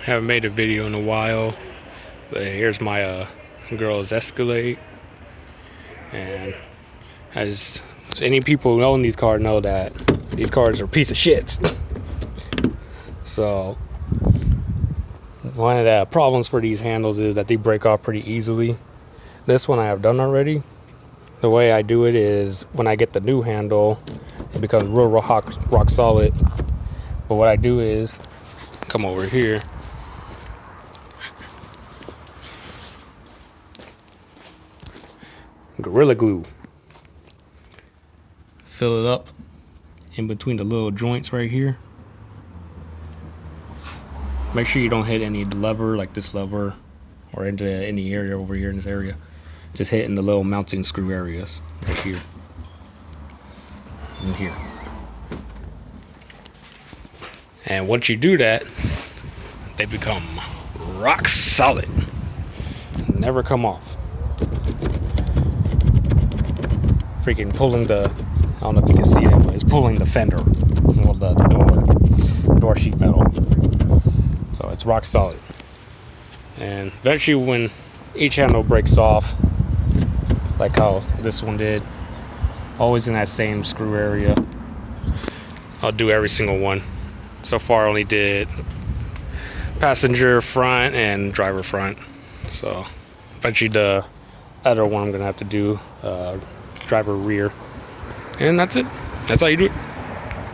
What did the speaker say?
Haven't made a video in a while, but here's my girl's Escalade. And as any people who own these cars know that these cars are a piece of shit. So one of the problems for these handles is that they break off pretty easily. This one I have done already. The way I do it is when I get the new handle, it becomes real rock solid. But what I do is come over here, Gorilla Glue, fill it up in between the little joints right here. Make sure you don't hit any lever like this lever or into any area over here in this area. Just hit in the little mounting screw areas right here and here. And once you do that, they become rock solid. Never come off. Freaking pulling the, I don't know if you can see that, but it's pulling the fender, well, the door sheet metal. So it's rock solid. And eventually when each handle breaks off, like how this one did, always in that same screw area, I'll do every single one. So far I only did passenger front and driver front. So eventually the other one I'm gonna have to do driver rear. And that's it. That's how you do it.